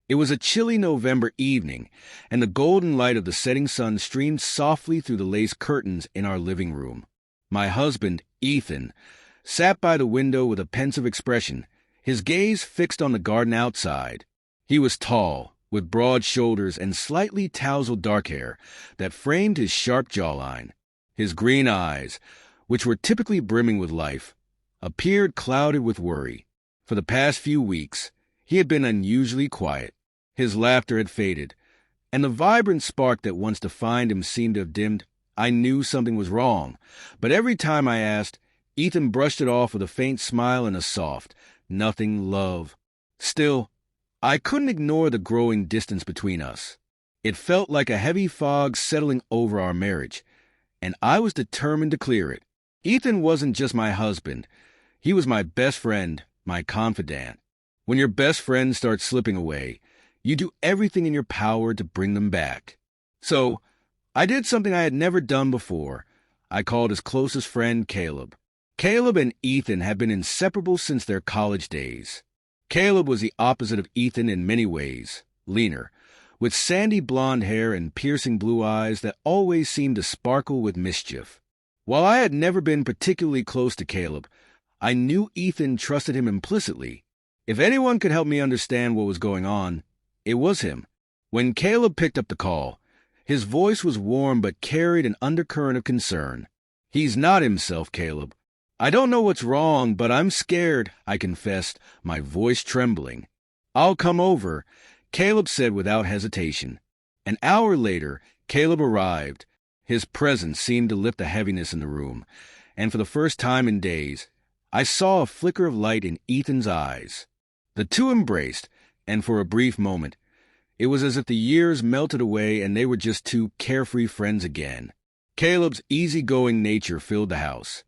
It was a chilly November evening, and the golden light of the setting sun streamed softly through the lace curtains in our living room. My husband, Ethan, sat by the window with a pensive expression, his gaze fixed on the garden outside. He was tall, with broad shoulders and slightly tousled dark hair that framed his sharp jawline. His green eyes, which were typically brimming with life, appeared clouded with worry. For the past few weeks, he had been unusually quiet. His laughter had faded, and the vibrant spark that once defined him seemed to have dimmed. I knew something was wrong, but every time I asked, Ethan brushed it off with a faint smile and a soft, "Nothing, love." Still, I couldn't ignore the growing distance between us. It felt like a heavy fog settling over our marriage, and I was determined to clear it. Ethan wasn't just my husband. He was my best friend, my confidant. When your best friend starts slipping away, you do everything in your power to bring them back. So, I did something I had never done before. I called his closest friend, Caleb. Caleb and Ethan had been inseparable since their college days. Caleb was the opposite of Ethan in many ways, leaner, with sandy blonde hair and piercing blue eyes that always seemed to sparkle with mischief. While I had never been particularly close to Caleb, I knew Ethan trusted him implicitly. If anyone could help me understand what was going on, it was him. When Caleb picked up the call, his voice was warm but carried an undercurrent of concern. "He's not himself, Caleb. I don't know what's wrong, but I'm scared," I confessed, my voice trembling. "I'll come over," Caleb said without hesitation. An hour later, Caleb arrived. His presence seemed to lift the heaviness in the room, and for the first time in days, I saw a flicker of light in Ethan's eyes. The two embraced, and for a brief moment, it was as if the years melted away and they were just two carefree friends again. Caleb's easygoing nature filled the house.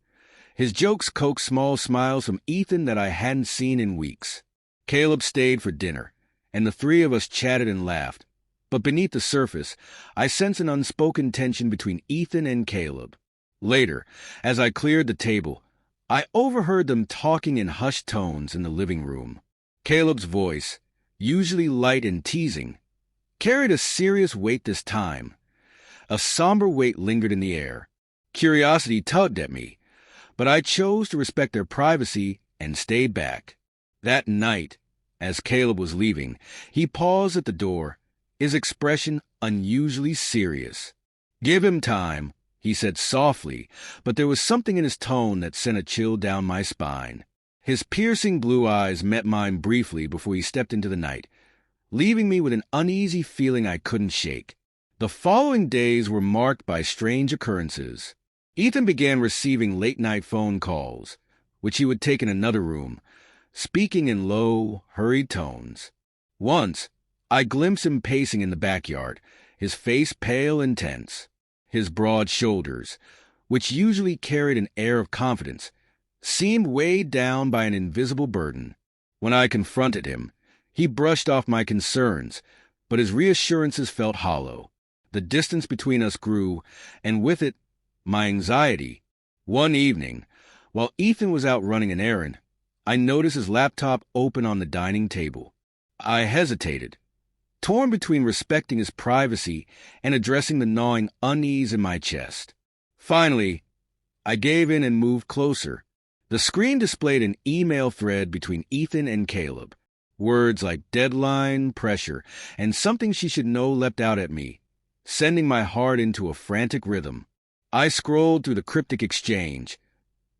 His jokes coaxed small smiles from Ethan that I hadn't seen in weeks. Caleb stayed for dinner, and the three of us chatted and laughed. But beneath the surface, I sensed an unspoken tension between Ethan and Caleb. Later, as I cleared the table, I overheard them talking in hushed tones in the living room. Caleb's voice, usually light and teasing, carried a serious weight this time. A somber weight lingered in the air. Curiosity tugged at me, but I chose to respect their privacy and stayed back. That night, as Caleb was leaving, he paused at the door, his expression unusually serious. "Give him time," he said softly, but there was something in his tone that sent a chill down my spine. His piercing blue eyes met mine briefly before he stepped into the night, leaving me with an uneasy feeling I couldn't shake. The following days were marked by strange occurrences. Ethan began receiving late-night phone calls, which he would take in another room, speaking in low, hurried tones. Once, I glimpsed him pacing in the backyard, his face pale and tense. His broad shoulders, which usually carried an air of confidence, seemed weighed down by an invisible burden. When I confronted him, he brushed off my concerns, but his reassurances felt hollow. The distance between us grew, and with it, my anxiety. One evening, while Ethan was out running an errand, I noticed his laptop open on the dining table. I hesitated, torn between respecting his privacy and addressing the gnawing unease in my chest. Finally, I gave in and moved closer. The screen displayed an email thread between Ethan and Caleb. Words like deadline, pressure, and something she should know leapt out at me, sending my heart into a frantic rhythm. I scrolled through the cryptic exchange,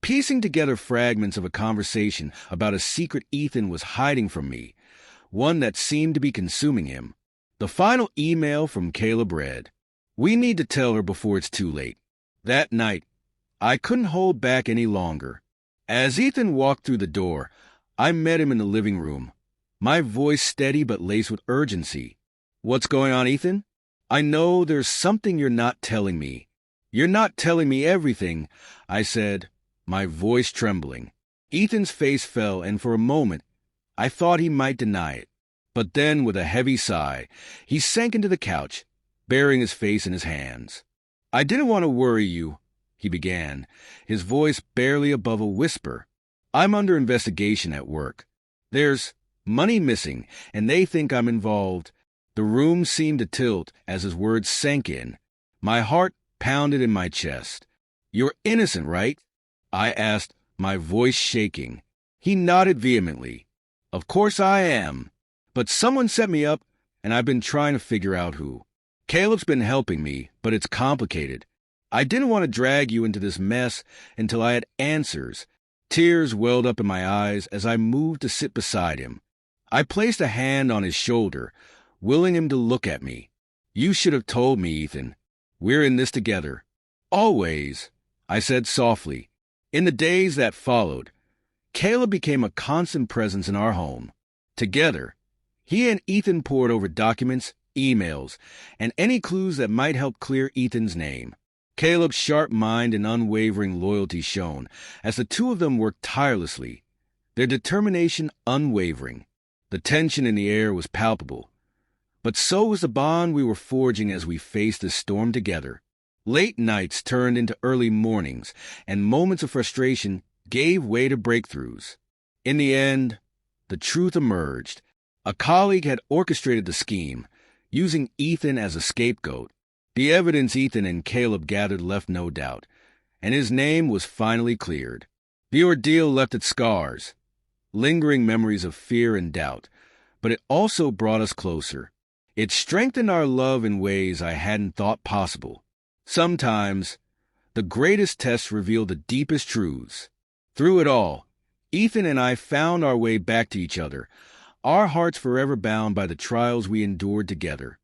piecing together fragments of a conversation about a secret Ethan was hiding from me, one that seemed to be consuming him. The final email from Caleb read, "We need to tell her before it's too late." That night, I couldn't hold back any longer. As Ethan walked through the door, I met him in the living room, my voice steady but laced with urgency. "What's going on, Ethan? I know there's something you're not telling me." "You're not telling me everything," I said, my voice trembling. Ethan's face fell, and for a moment, I thought he might deny it. But then, with a heavy sigh, he sank into the couch, burying his face in his hands. "I didn't want to worry you," he began, his voice barely above a whisper. "I'm under investigation at work. There's money missing, and they think I'm involved. The room seemed to tilt as his words sank in. My heart pounded in my chest. You're innocent, right? I asked, my voice shaking. He nodded vehemently. Of course I am. But someone set me up, and I've been trying to figure out who. Caleb's been helping me, but it's complicated. I didn't want to drag you into this mess until I had answers. Tears welled up in my eyes as I moved to sit beside him. I placed a hand on his shoulder, willing him to look at me. You should have told me, Ethan. We're in this together. Always, I said softly. In the days that followed, Caleb became a constant presence in our home. Together, he and Ethan pored over documents, emails, and any clues that might help clear Ethan's name. Caleb's sharp mind and unwavering loyalty shone as the two of them worked tirelessly, their determination unwavering. The tension in the air was palpable, but so was the bond we were forging as we faced this storm together. Late nights turned into early mornings, and moments of frustration gave way to breakthroughs. In the end, the truth emerged. A colleague had orchestrated the scheme, using Ethan as a scapegoat. The evidence Ethan and Caleb gathered left no doubt, and his name was finally cleared. The ordeal left its scars, lingering memories of fear and doubt, but it also brought us closer. It strengthened our love in ways I hadn't thought possible. Sometimes, the greatest tests reveal the deepest truths. Through it all, Ethan and I found our way back to each other, our hearts forever bound by the trials we endured together.